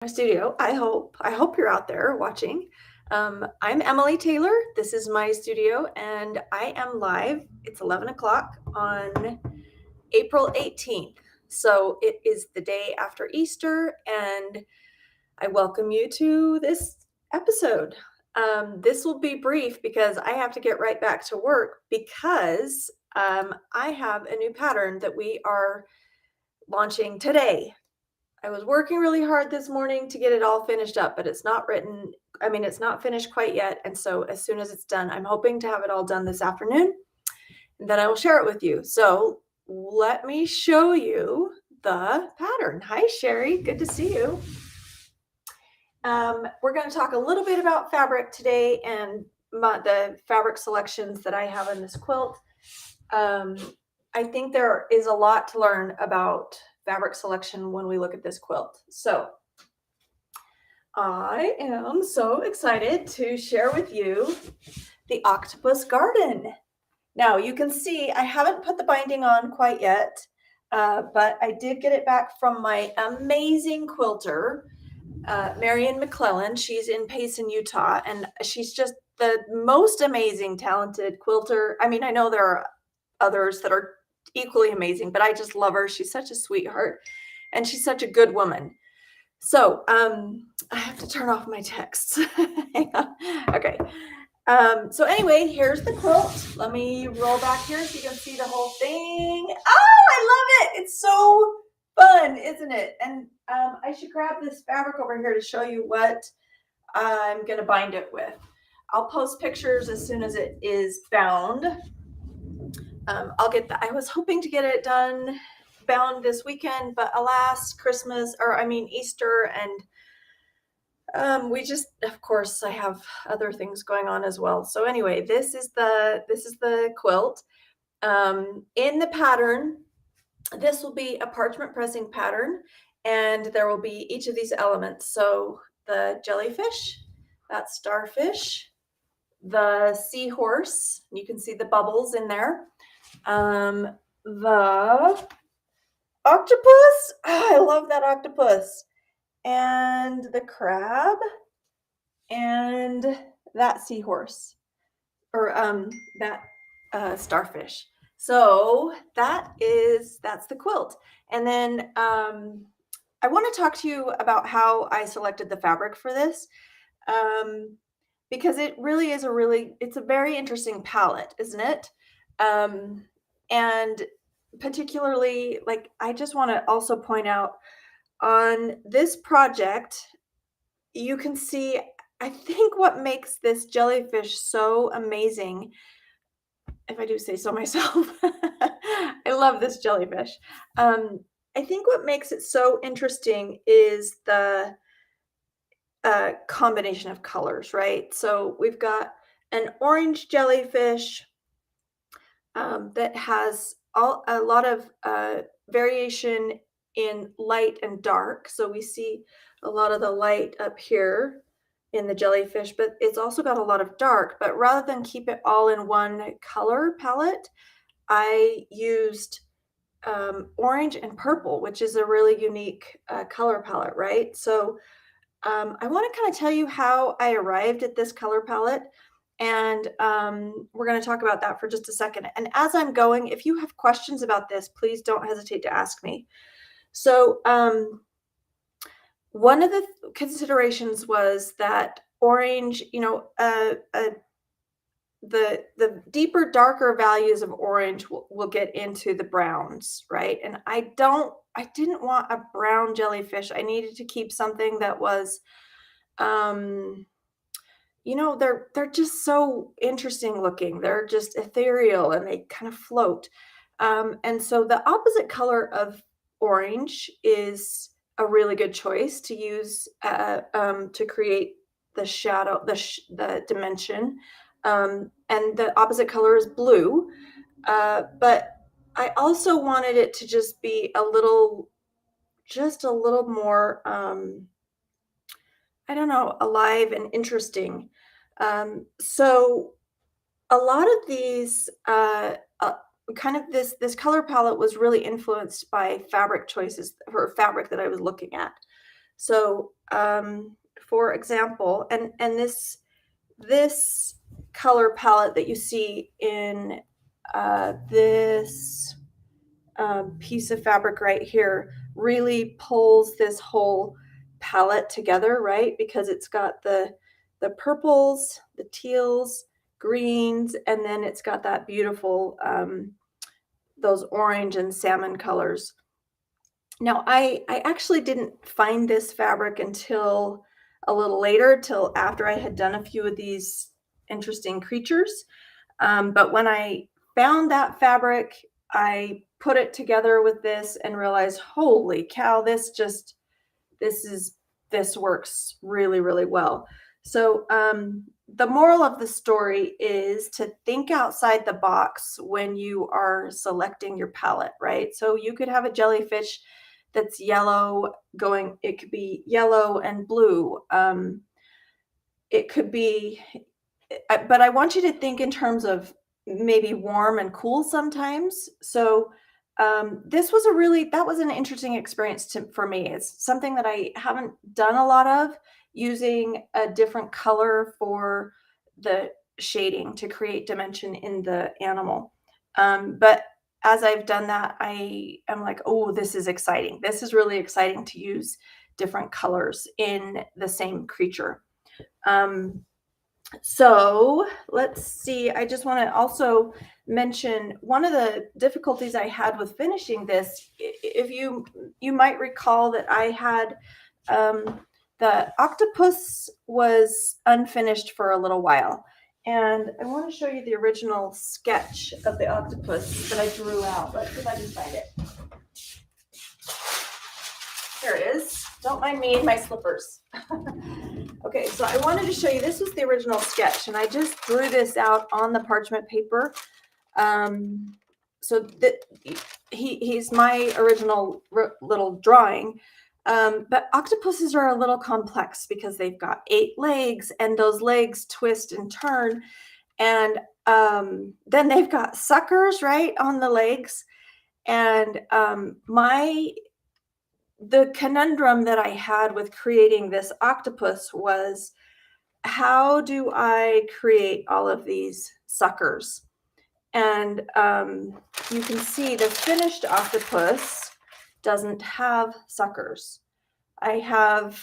My studio. I hope you're out there watching. I'm Emily Taylor. This is my studio, and I am live. It's 11 o'clock on April 18th. So it is the day after Easter, and I welcome you to this episode. This will be brief because I have to get right back to work because I have a new pattern that we are launching today. I was working really hard this morning to get it all finished up, but it's not written. It's not finished quite yet. And so as soon as it's done, I'm hoping to have it all done this afternoon, and then I will share it with you. So let me show you the pattern. Hi, Sherry. Good to see you. We're going to talk a little bit about fabric today and the fabric selections that I have in this quilt. I think there is a lot to learn about fabric selection when we look at this quilt. So I am so excited to share with you the Octopus Garden. Now you can see I haven't put the binding on quite yet, but I did get it back from my amazing quilter, Marion McClellan. She's in Payson, Utah, and she's just the most amazing, talented quilter. I mean, I know there are others that are equally amazing, but I just love her. She's such a sweetheart, and she's such a good woman. So I have to turn off my texts. Hang on. Okay. So anyway, here's the quilt. Let me roll back here so you can see the whole thing. Oh, I love it. It's so fun, isn't it? And I should grab this fabric over here to show you what I'm going to bind it with. I'll post pictures as soon as it is bound. I'll get that. I was hoping to get it bound this weekend, but alas, Easter, and we just, of course, I have other things going on as well. So anyway, this is the quilt. In the pattern, this will be a parchment pressing pattern, and there will be each of these elements. So the jellyfish, that starfish, the seahorse, you can see the bubbles in there. The octopus, I love that octopus, and the crab, and that seahorse, or that starfish. So that's the quilt. And then I want to talk to you about how I selected the fabric for this, because it really is it's a very interesting palette, isn't it? And particularly, like, I just want to also point out on this project, you can see, I think what makes this jellyfish so amazing, if I do say so myself, I love this jellyfish. I think what makes it so interesting is the combination of colors, right? So we've got an orange jellyfish that has a lot of variation in light and dark. So we see a lot of the light up here in the jellyfish, but it's also got a lot of dark. But rather than keep it all in one color palette, I used orange and purple, which is a really unique color palette, right? So I want to kind of tell you how I arrived at this color palette, and we're going to talk about that for just a second. And as I'm going, if you have questions about this, please don't hesitate to ask me. So one of the considerations was that orange, the deeper, darker values of orange will get into the browns, right? And I didn't want a brown jellyfish. I needed to keep something that was, they're just so interesting looking. They're just ethereal and they kind of float. And so the opposite color of orange is a really good choice to use to create the shadow, the dimension. And the opposite color is blue. But I also wanted it to just be a little more, alive and interesting. So a lot of these, this color palette was really influenced by fabric choices or fabric that I was looking at. So, for example, and this color palette that you see in this piece of fabric right here really pulls this whole palette together, right? Because it's got the purples, the teals, greens, and then it's got that beautiful those orange and salmon colors. Now, I actually didn't find this fabric until a little later, till after I had done a few of these interesting creatures. But when I found that fabric, I put it together with this and realized, holy cow, this is this works really, really well. So the moral of the story is to think outside the box when you are selecting your palette, right? So you could have a jellyfish that's yellow going, it could be yellow and blue. It could be, but I want you to think in terms of maybe warm and cool sometimes. So this was that was an interesting experience for me. It's something that I haven't done a lot of, using a different color for the shading to create dimension in the animal. But as I've done that, I am like, oh, this is exciting. This is really exciting to use different colors in the same creature. So let's see. I just want to also mention one of the difficulties I had with finishing this. If you might recall that I had the octopus was unfinished for a little while, and I want to show you the original sketch of the octopus that I drew out. Let's see if I can find it. There it is. Don't mind me and my slippers. Okay, so I wanted to show you, this was the original sketch, and I just drew this out on the parchment paper. So that he's my original little drawing. But octopuses are a little complex because they've got 8 legs, and those legs twist and turn. And then they've got suckers, right, on the legs. And the conundrum that I had with creating this octopus was, how do I create all of these suckers? And you can see the finished octopus doesn't have suckers. I have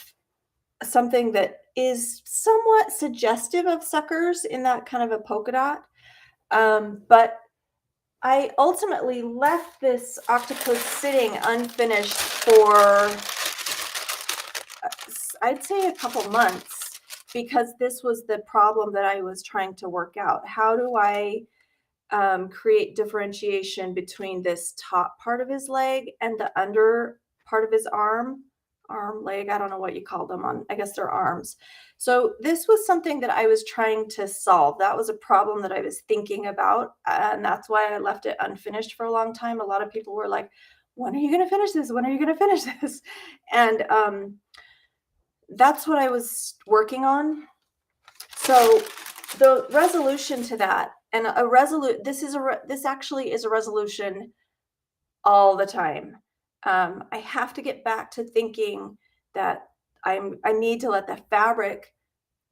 something that is somewhat suggestive of suckers in that kind of a polka dot. But I ultimately left this octopus sitting unfinished for, I'd say, a couple months, because this was the problem that I was trying to work out. How do I create differentiation between this top part of his leg and the under part of his arm, leg, I don't know what you call them, I guess they're arms. So this was something that I was trying to solve. That was a problem that I was thinking about, and that's why I left it unfinished for a long time. A lot of people were like, when are you going to finish this? When are you going to finish this? And that's what I was working on. So the resolution to that, and this actually is a resolution all the time. I have to get back to thinking that I need to let the fabric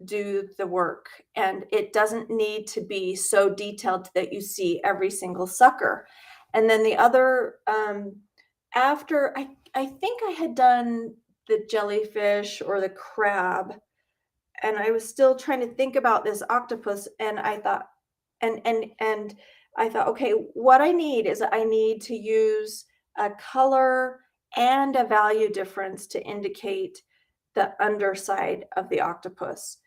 do the work, and it doesn't need to be so detailed that you see every single sucker. And then the other, after I think I had done the jellyfish or the crab, and I was still trying to think about this octopus, and I thought, and I thought, okay, what I need is I need to use a color and a value difference to indicate the underside of the octopus,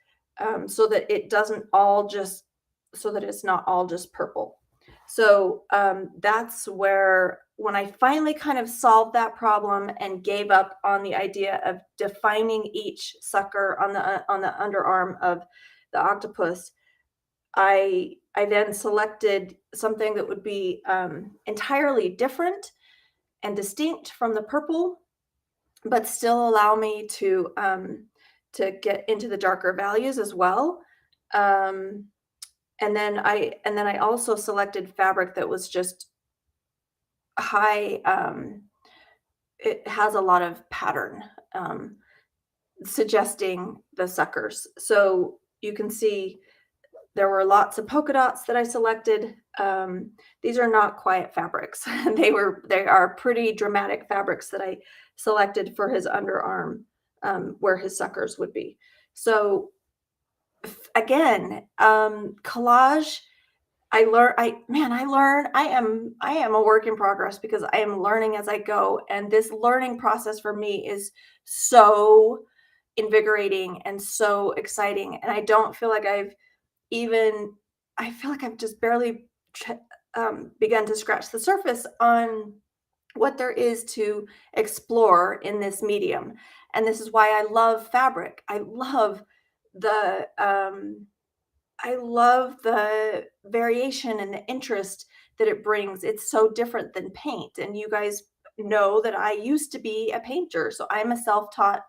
so that it doesn't all just, so that it's not all just purple. So that's where, when I finally kind of solved that problem and gave up on the idea of defining each sucker on the underarm of the octopus, I then selected something that would be entirely different and distinct from the purple, but still allow me to get into the darker values as well. And then I also selected fabric that was just high. It has a lot of pattern. suggesting the suckers. So you can see there were lots of polka dots that I selected. These are not quiet fabrics. They are pretty dramatic fabrics that I selected for his underarm, where his suckers would be. So again, collage, I learn, I am a work in progress because I am learning as I go. And this learning process for me is so invigorating and so exciting. And I don't feel like even, I feel like I've just barely begun to scratch the surface on what there is to explore in this medium. And this is why I love fabric. The I love the variation and the interest that it brings. It's so different than paint. And you guys know that I used to be a painter. So I'm a self-taught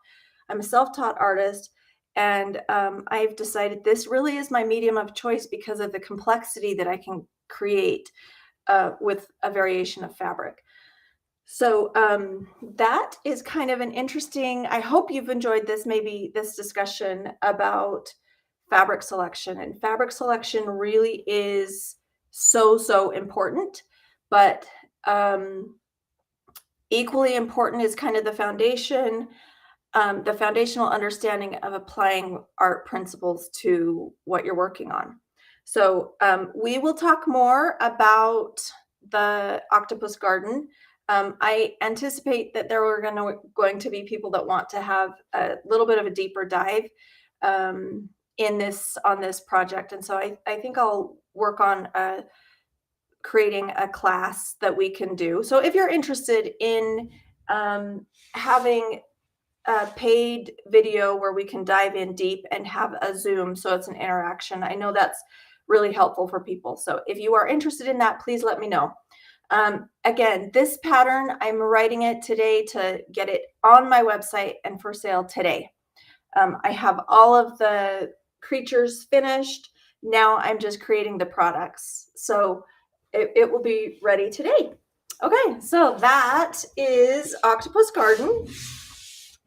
artist. And I've decided this really is my medium of choice because of the complexity that I can create with a variation of fabric. So that is kind of an interesting, I hope you've enjoyed this discussion about fabric selection. And fabric selection really is so important, but equally important is kind of the foundational understanding of applying art principles to what you're working on. So we will talk more about the octopus garden. I anticipate that there are going to be people that want to have a little bit of a deeper dive on this project. And so I think I'll work on creating a class that we can do. So if you're interested in having a paid video where we can dive in deep and have a Zoom so it's an interaction, I know that's really helpful for people. So if you are interested in that, please let me know. Again, this pattern, I'm writing it today to get it on my website and for sale today. I have all of the creatures finished. Now I'm just creating the products. So it will be ready today. Okay, so that is Octopus Garden.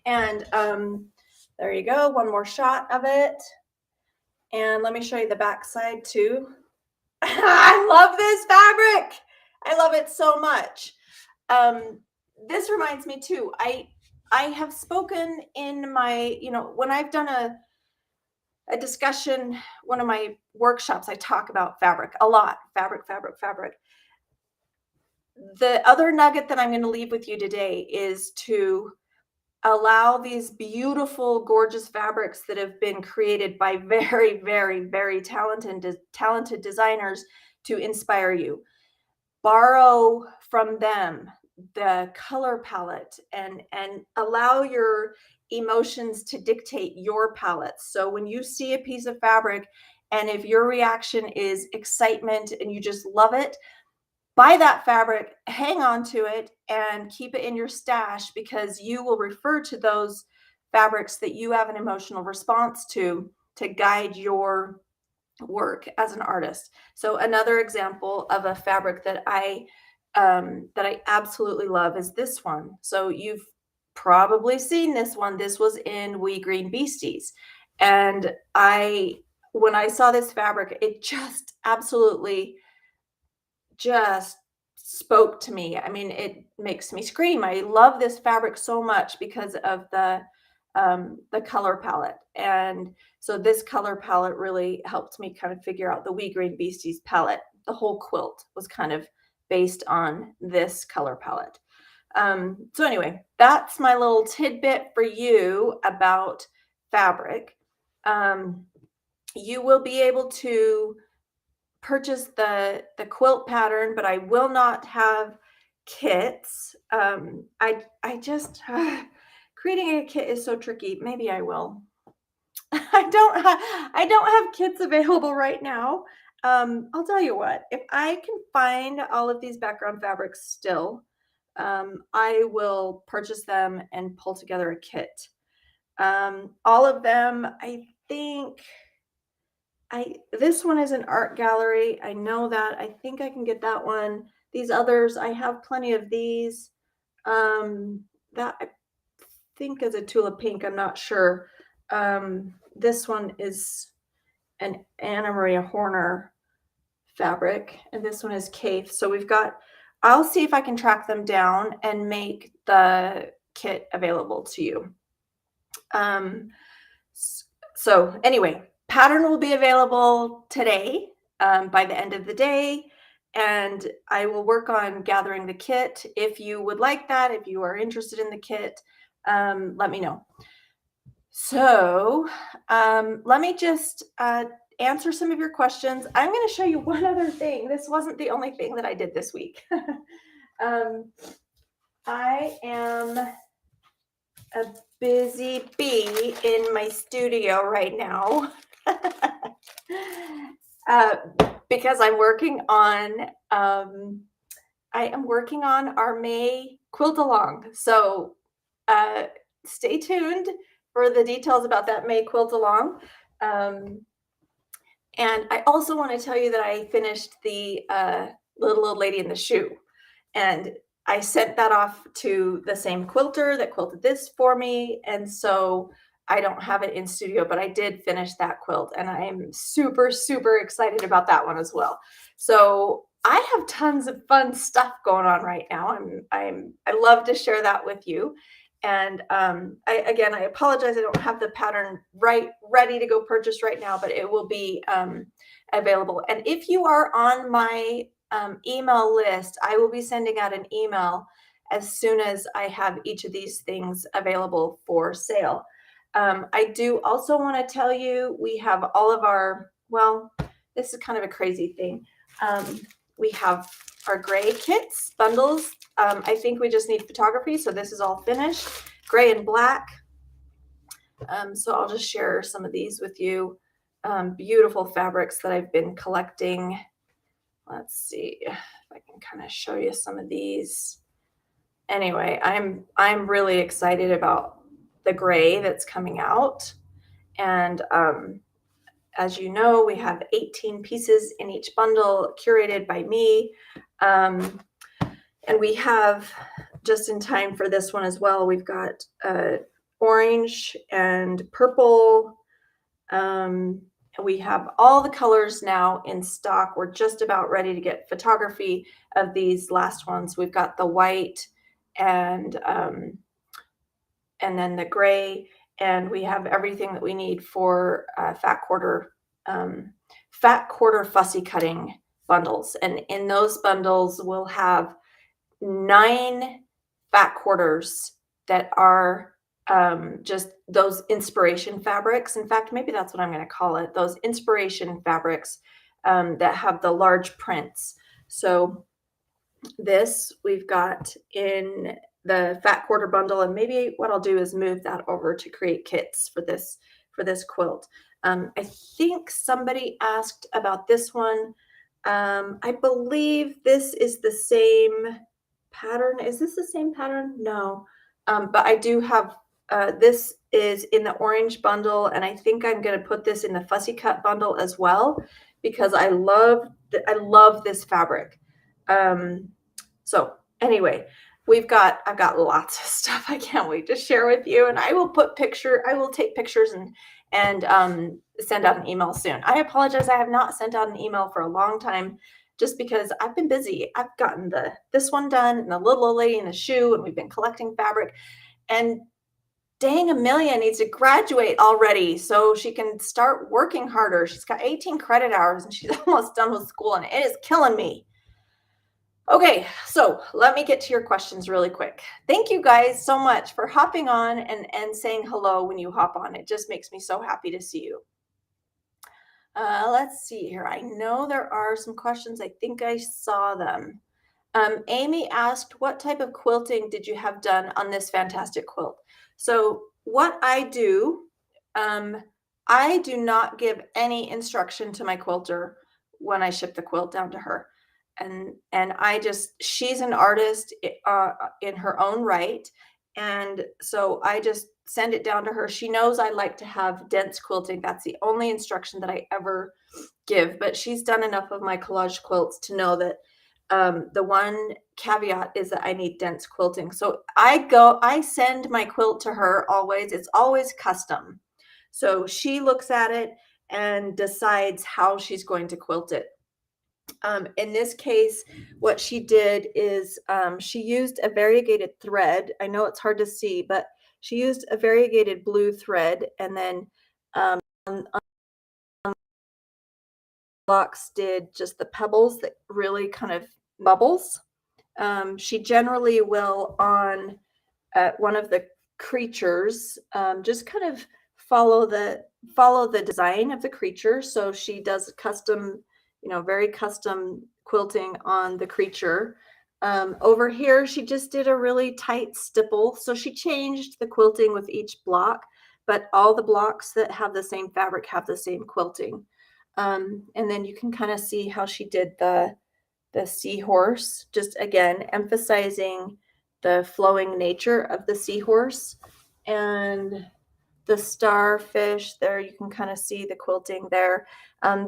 And there you go, one more shot of it. And let me show you the back side too. I love this fabric. I love it so much. This reminds me too, I have spoken in my, when I've done a discussion, one of my workshops, I talk about fabric a lot. Fabric. The other nugget that I'm going to leave with you today is to allow these beautiful, gorgeous fabrics that have been created by very talented designers to inspire you. Borrow from them the color palette and allow your emotions to dictate your palette. So when you see a piece of fabric and if your reaction is excitement and you just love it, buy that fabric, hang on to it, and keep it in your stash because you will refer to those fabrics that you have an emotional response to guide your work as an artist. So another example of a fabric that I absolutely love is this one. So you've probably seen this one. This was in Wee Green Beasties. And when I saw this fabric, it just absolutely just spoke to me. I mean, it makes me scream. I love this fabric so much because of the color palette. And so this color palette really helped me kind of figure out the Wee Green Beasties palette. The whole quilt was kind of based on this color palette. So anyway, that's my little tidbit for you about fabric. You will be able to purchase the quilt pattern, but I will not have kits. I just creating a kit is so tricky. Maybe I will. I don't have kits available right now. I'll tell you what, if I can find all of these background fabrics still, I will purchase them and pull together a kit. All of them, I think. This one is an art gallery. I know that. I think I can get that one. These others, I have plenty of these. That I think is a tulip pink. I'm not sure. This one is an Anna Maria Horner fabric, and this one is Kate. So we've got, I'll see if I can track them down and make the kit available to you. So anyway, pattern will be available today by the end of the day, and I will work on gathering the kit. If you would like that, if you are interested in the kit, let me know. So let me just answer some of your questions. I'm going to show you one other thing. This wasn't the only thing that I did this week. I am a busy bee in my studio right now because I'm working on I am working on our May quilt along. So stay tuned for the details about that May quilt along. And I also want to tell you that I finished the Little Old Lady in the Shoe, and I sent that off to the same quilter that quilted this for me. And so I don't have it in studio, but I did finish that quilt, and I am super, super excited about that one as well. So I have tons of fun stuff going on right now. I love to share that with you. And I apologize, I don't have the pattern ready to go purchase right now, but it will be available. And if you are on my email list, I will be sending out an email as soon as I have each of these things available for sale. I do also want to tell you, we have all of our, well, this is kind of a crazy thing. We have our gray kits, bundles. I think we just need photography. So this is all finished, gray and black. So I'll just share some of these with you. Beautiful fabrics that I've been collecting. Let's see if I can kind of show you some of these. Anyway, I'm really excited about the gray that's coming out. And as you know, we have 18 pieces in each bundle curated by me. And we have, just in time for this one as well, we've got orange and purple. And we have all the colors now in stock. We're just about ready to get photography of these last ones. We've got the white and then the gray, and we have everything that we need for fat quarter fussy cutting bundles. And in those bundles, we'll have 9 fat quarters that are just those inspiration fabrics. In fact, maybe that's what I'm going to call it, those inspiration fabrics that have the large prints. So this we've got in the fat quarter bundle, and maybe what I'll do is move that over to create kits for this quilt. I think somebody asked about this one. I believe this is the same pattern. Is this the same pattern? No. But I do have, this is in the orange bundle, and I think I'm going to put this in the fussy cut bundle as well, because I love this fabric. So anyway, I've got lots of stuff I can't wait to share with you, and I will take pictures and send out an email soon. I apologize, I have not sent out an email for a long time, just because I've been busy. I've gotten this one done, and the Little Old Lady in the Shoe, and we've been collecting fabric, and dang, Amelia needs to graduate already so she can start working harder. She's got 18 credit hours, and she's almost done with school, and it is killing me. Okay, so let me get to your questions really quick. Thank you guys so much for hopping on and saying hello when you hop on. It just makes me so happy to see you. Let's see here. I know there are some questions. I think I saw them. Amy asked, what type of quilting did you have done on this fantastic quilt? So what I do not give any instruction to my quilter when I ship the quilt down to her. And she's an artist in her own right. And so I just send it down to her. She knows I like to have dense quilting. That's the only instruction that I ever give, but she's done enough of my collage quilts to know that The one caveat is that I need dense quilting. So I send my quilt to her always. It's always custom. So she looks at it and decides how she's going to quilt it. In this case, what she did is she used a variegated thread. I know it's hard to see, but she used a variegated blue thread, and then on blocks did just the pebbles that really kind of bubbles. She generally will on one of the creatures just kind of follow the design of the creature. So she does custom, very custom quilting on the creature. Over here, she just did a really tight stipple. So she changed the quilting with each block, but all the blocks that have the same fabric have the same quilting. And then you can kind of see how she did the seahorse, just again emphasizing the flowing nature of the seahorse, and the starfish there. You can kind of see the quilting there.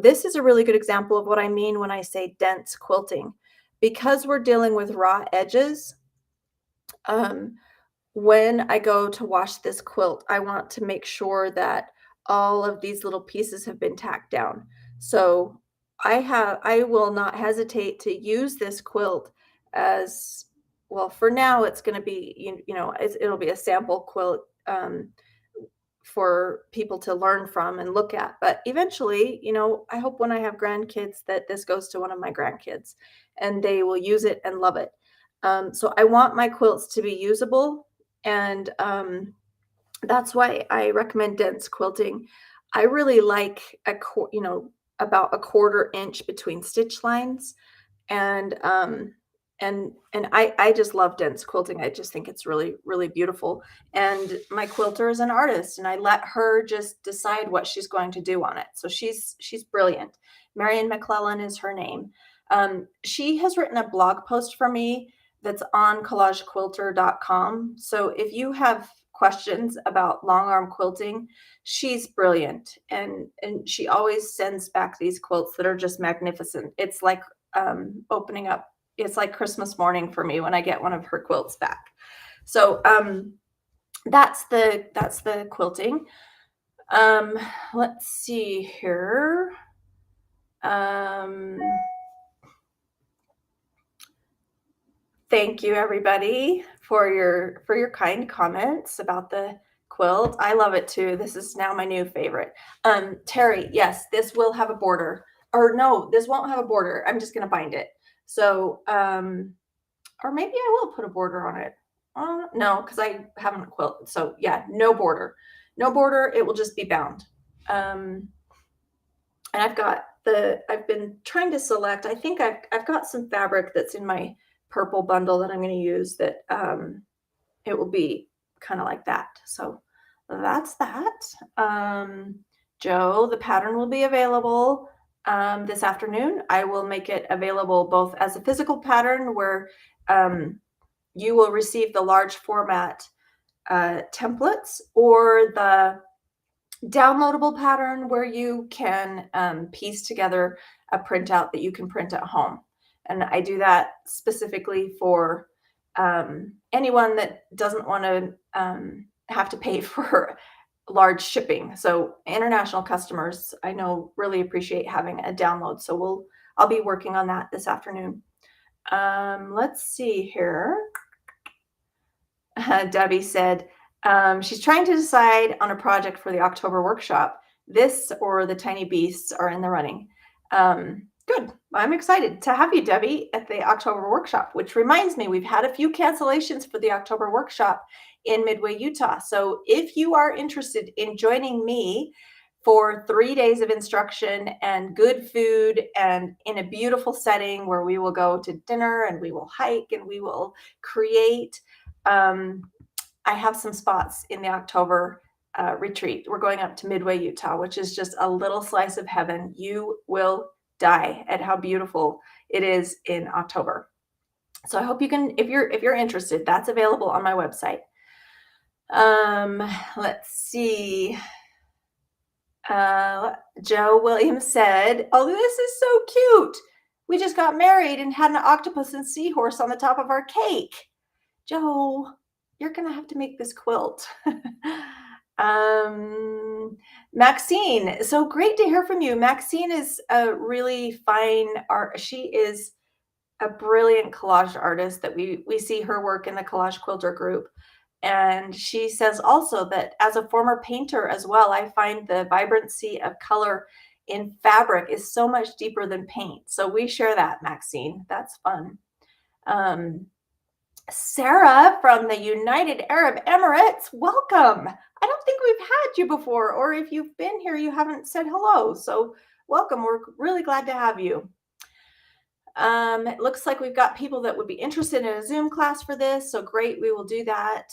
This is a really good example of what I mean when I say dense quilting, because we're dealing with raw edges. When I go to wash this quilt, I want to make sure that all of these little pieces have been tacked down. So I will not hesitate to use this quilt as well. For now, it's going to be, it'll be a sample quilt for people to learn from and look at. But eventually, I hope when I have grandkids that this goes to one of my grandkids and they will use it and love it. So I want my quilts to be usable, and that's why I recommend dense quilting. I really like about a 1/4 inch between stitch lines, and I just love dense quilting. I just think it's really, really beautiful. And my quilter is an artist, and I let her just decide what she's going to do on it. So she's brilliant. Marion McClellan is her name. She has written a blog post for me that's on collagequilter.com. So if you have questions about long arm quilting, she's brilliant, and she always sends back these quilts that are just magnificent. It's like opening up. It's like Christmas morning for me when I get one of her quilts back. So that's the quilting. Let's see here. Thank you, everybody, for your kind comments about the quilt. I love it too. This is now my new favorite. Terry, yes, this will have a border. Or no, this won't have a border. I'm just going to bind it. So, or maybe I will put a border on it. No, because I haven't quilted. So yeah, no border. No border. It will just be bound. And I've been trying to select, I think I've got some fabric that's in my purple bundle that I'm going to use that it will be kind of like that. So that's that. Joe, the pattern will be available this afternoon. I will make it available both as a physical pattern where you will receive the large format templates, or the downloadable pattern where you can piece together a printout that you can print at home. And I do that specifically for anyone that doesn't want to have to pay for large shipping. So international customers, I know, really appreciate having a download. So I'll be working on that this afternoon. Let's see here. Debbie said she's trying to decide on a project for the October workshop. This or the Tiny Beasts are in the running. Good. I'm excited to have you, Debbie, at the October workshop, which reminds me, we've had a few cancellations for the October workshop in Midway, Utah. So if you are interested in joining me for 3 days of instruction and good food and in a beautiful setting where we will go to dinner and we will hike and we will create, I have some spots in the October retreat. We're going up to Midway, Utah, which is just a little slice of heaven. You will die at how beautiful it is in October. So I hope you can, if you're interested, that's available on my website. Let's see. Joe Williams said, "Oh, this is so cute. We just got married and had an octopus and seahorse on the top of our cake. Joe, you're going to have to make this quilt. Maxine, so great to hear from you. Maxine is a really fine art. She is a brilliant collage artist that we see her work in the Collage Quilter group. And she says also that as a former painter as well, I find the vibrancy of color in fabric is so much deeper than paint. So we share that, Maxine. That's fun. Sarah from the United Arab Emirates, welcome. I don't think we've had you before, or if you've been here, you haven't said hello. So welcome. We're really glad to have you. It looks like we've got people that would be interested in a Zoom class for this. So great, we will do that.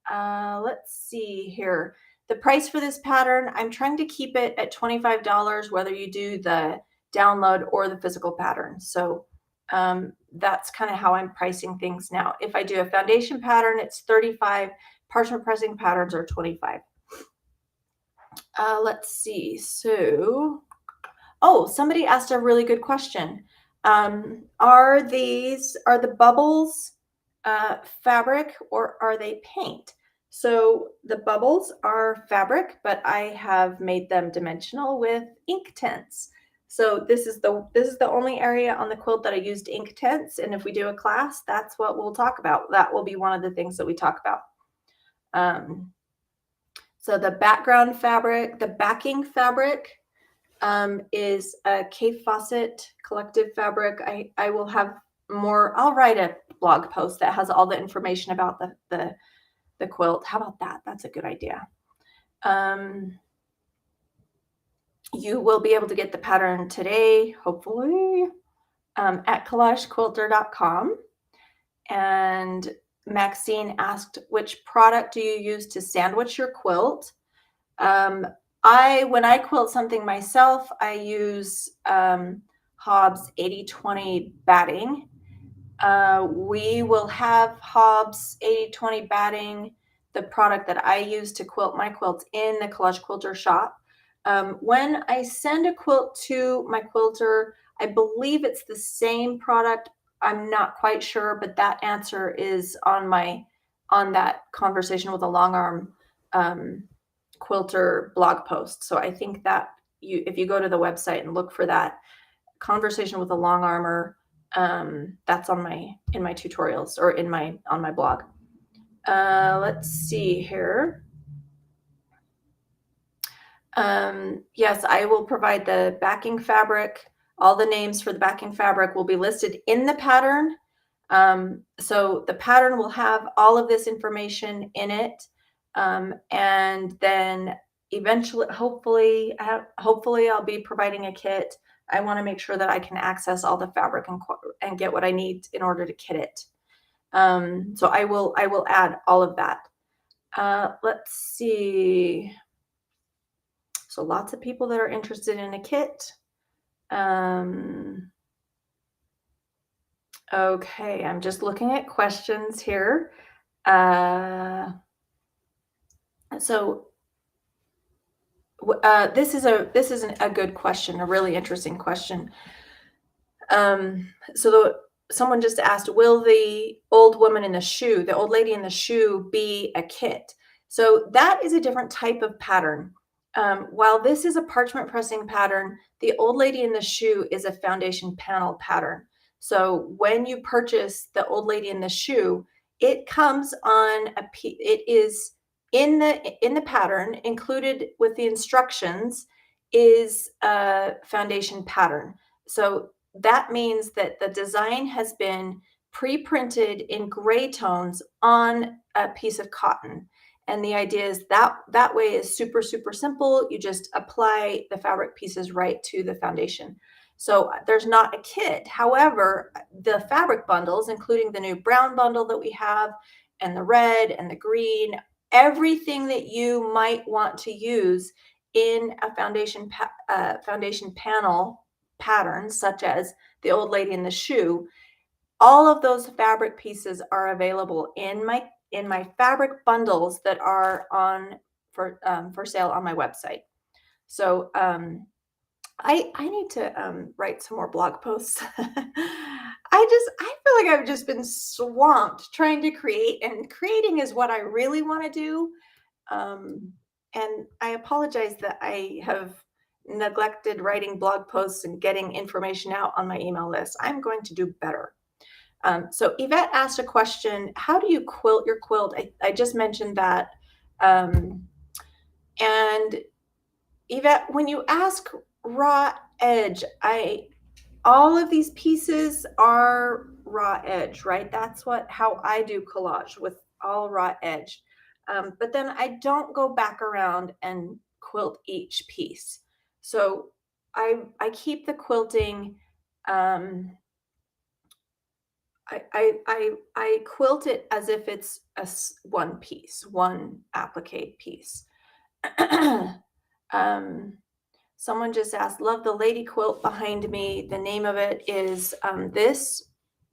Let's see here. The price for this pattern, I'm trying to keep it at $25, whether you do the download or the physical pattern. So that's kind of how I'm pricing things now. If I do a foundation pattern, it's $35. Parchment pressing patterns are $25. Let's see. So, oh, somebody asked a really good question. Are the bubbles fabric or are they paint? So the bubbles are fabric, but I have made them dimensional with ink tints. So this is the only area on the quilt that I used ink tints. And if we do a class, that's what we'll talk about. That will be one of the things that we talk about. So the background fabric, the backing fabric is a Kay Fawcett collective fabric. I will have more. I'll write a blog post that has all the information about the quilt. How about that? That's a good idea. You will be able to get the pattern today, hopefully, at collagequilter.com. And Maxine asked, which product do you use to sandwich your quilt? When I quilt something myself, I use Hobbs 80/20 batting. We will have Hobbs 80/20 batting, the product that I use to quilt my quilts, in the Collage Quilter shop. When I send a quilt to my quilter, I believe it's the same product. I'm not quite sure, but that answer is on that conversation with a long arm quilter blog post. So I think that if you go to the website and look for that conversation with a long armor, that's in my tutorials or on my blog. Let's see here. Yes, I will provide the backing fabric. All the names for the backing fabric will be listed in the pattern. So the pattern will have all of this information in it. And then eventually, hopefully I'll be providing a kit. I want to make sure that I can access all the fabric and get what I need in order to kit it. So I will add all of that. Let's see. So lots of people that are interested in a kit. Okay, I'm just looking at questions here. So this is a good question, a really interesting question. Someone just asked, will the old woman in the shoe, the old lady in the shoe, be a kit? So that is a different type of pattern. While this is a parchment pressing pattern, the old lady in the shoe is a foundation panel pattern. So when you purchase the old lady in the shoe, it comes on it is in the pattern, included with the instructions, is a foundation pattern. So that means that the design has been pre-printed in gray tones on a piece of cotton. And the idea is that way is super, super simple. You just apply the fabric pieces right to the foundation. So there's not a kit. However, the fabric bundles, including the new brown bundle that we have, and the red and the green, everything that you might want to use in a foundation panel pattern, such as the old lady in the shoe, all of those fabric pieces are available in my fabric bundles that are on for sale on my website. So I need to write some more blog posts. I feel like I've just been swamped trying to create, and creating is what I really want to do. Um, and I apologize that I have neglected writing blog posts and getting information out on my email list. I'm going to do better. So Yvette asked a question: how do you quilt your quilt? I just mentioned that. And Yvette, when you ask raw edge, all of these pieces are raw edge, right? That's how I do collage, with all raw edge. But then I don't go back around and quilt each piece. So I keep the quilting. I quilt it as if it's one piece, one applique piece. Someone just asked, love the lady quilt behind me. The name of it is this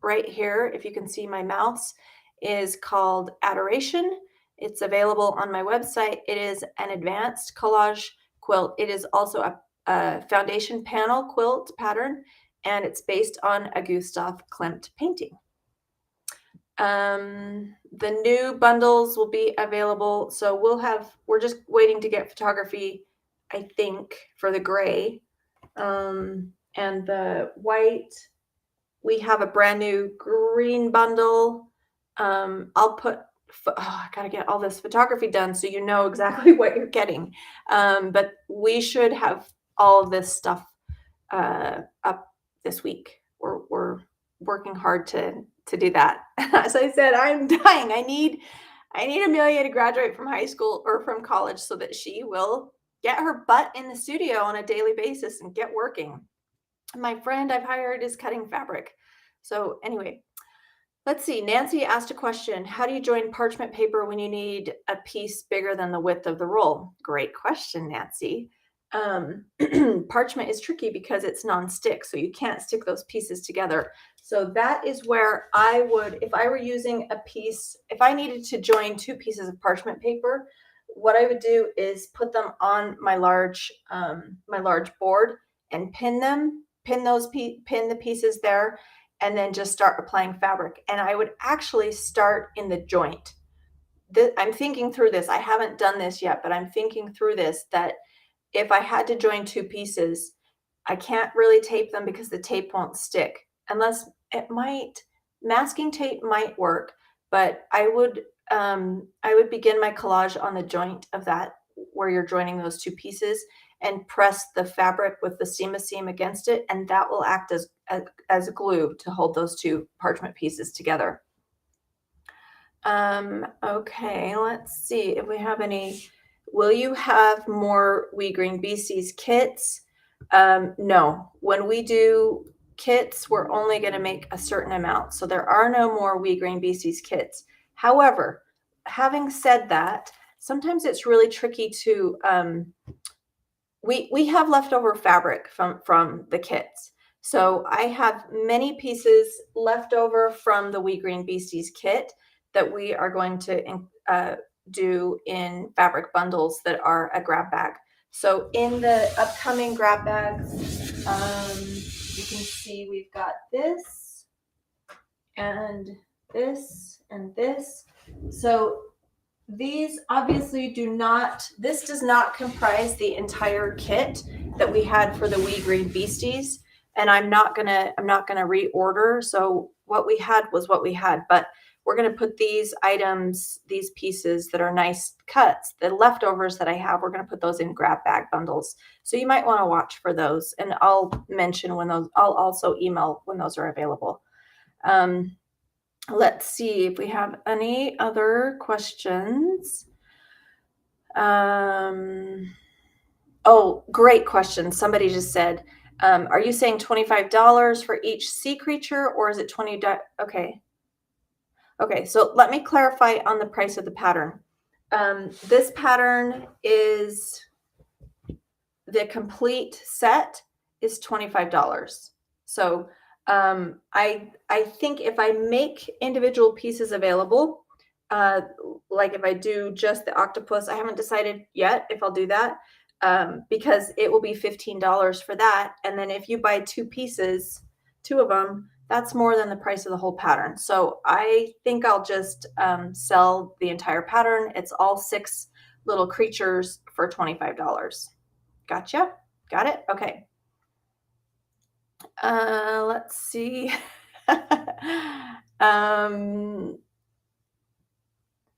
right here. If you can see my mouse, is called Adoration. It's available on my website. It is an advanced collage quilt. It is also a foundation panel quilt pattern, and it's based on a Gustav Klimt painting. The new bundles will be available. So we're just waiting to get photography, I think, for the gray. And the white, we have a brand new green bundle. I gotta get all this photography done so you know exactly what you're getting. But we should have all this stuff up this week. We're working hard to do that. As I said, I'm dying. I need Amelia to graduate from high school or from college so that she will get her butt in the studio on a daily basis and get working. My friend I've hired is cutting fabric. So anyway, let's see. Nancy asked a question. How do you join parchment paper when you need a piece bigger than the width of the roll? Great question, Nancy. Parchment is tricky because it's non-stick, so you can't stick those pieces together. So that is where I would, if I were using a piece, if I needed to join two pieces of parchment paper, what I would do is put them on my large board and pin the pieces there, and then just start applying fabric. And I would actually start in the joint. I'm thinking through this. I haven't done this yet, but I'm thinking through this, that if I had to join two pieces, I can't really tape them because the tape won't stick, unless masking tape might work, but I would begin my collage on the joint of that, where you're joining those two pieces, and press the fabric with the seam against it, and that will act as glue to hold those two parchment pieces together. Okay, let's see if we have any. Will you have more We Green Beasties kits? No. When we do kits, we're only going to make a certain amount. So there are no more We Green Beasties kits. However, having said that, sometimes it's really tricky to, we have leftover fabric from the kits. So I have many pieces left over from the We Green Beasties kit that we are going to do in fabric bundles that are a grab bag. So in the upcoming grab bags, you can see we've got this and this and this. So these obviously this does not comprise the entire kit that we had for the We Green Beasties, and I'm not gonna reorder. So what we had was what we had, but we're going to put these items, these pieces that are nice cuts, the leftovers that I have, we're going to put those in grab bag bundles. So you might want to watch for those, and I'll mention when those, I'll also email when those are available. Let's see if we have any other questions. Oh, great question. Somebody just said, are you saying $25 for each sea creature, or is it $20? Okay. Okay, so let me clarify on the price of the pattern. This pattern is, the complete set is $25. So I think if I make individual pieces available, like if I do just the octopus, I haven't decided yet if I'll do that. because it will be $15 for that. And then if you buy two pieces, two of them, that's more than the price of the whole pattern. So I think I'll just sell the entire pattern. It's all 6 little creatures for $25. Gotcha. Got it? Okay. Let's see.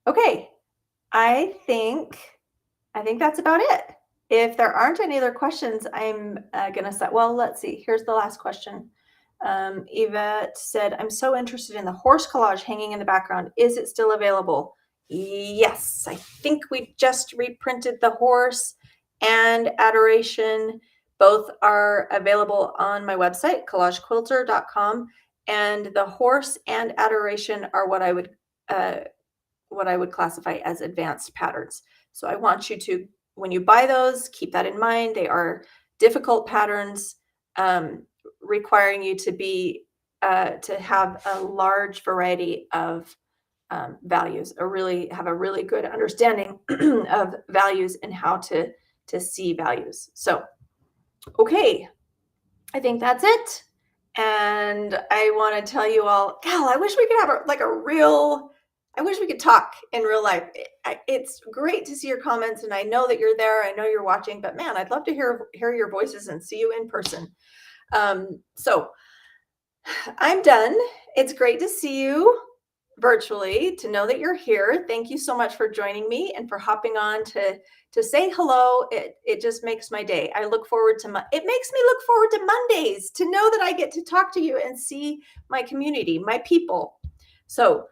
Okay. I think that's about it. If there aren't any other questions, I'm gonna set, well, let's see. Here's the last question. Yvette said, I'm so interested in the horse collage hanging in the background. Is it still available? Yes, I think we just reprinted the horse and adoration. Both are available on my website, collagequilter.com. And the horse and adoration are what I would classify as advanced patterns. So I want you to, when you buy those, keep that in mind. They are difficult patterns, requiring you to have a large variety of values, have a really good understanding of values and how to see values. So, okay, I think that's it. And I want to tell you all, Gal, I wish we could have I wish we could talk in real life. It's great to see your comments, and I know that you're there. I know you're watching, but man, I'd love to hear your voices and see you in person. So I'm done. It's great to see you virtually, to know that you're here. Thank you so much for joining me and for hopping on to say hello. It just makes my day. I look forward to it makes me look forward to Mondays, to know that I get to talk to you and see my community, my people. So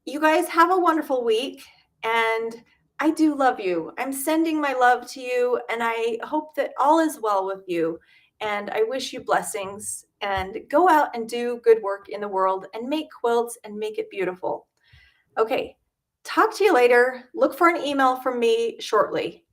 you guys have a wonderful week, and I do love you. I'm sending my love to you, and I hope that all is well with you. And I wish you blessings, and go out and do good work in the world and make quilts and make it beautiful. Okay, talk to you later. Look for an email from me shortly.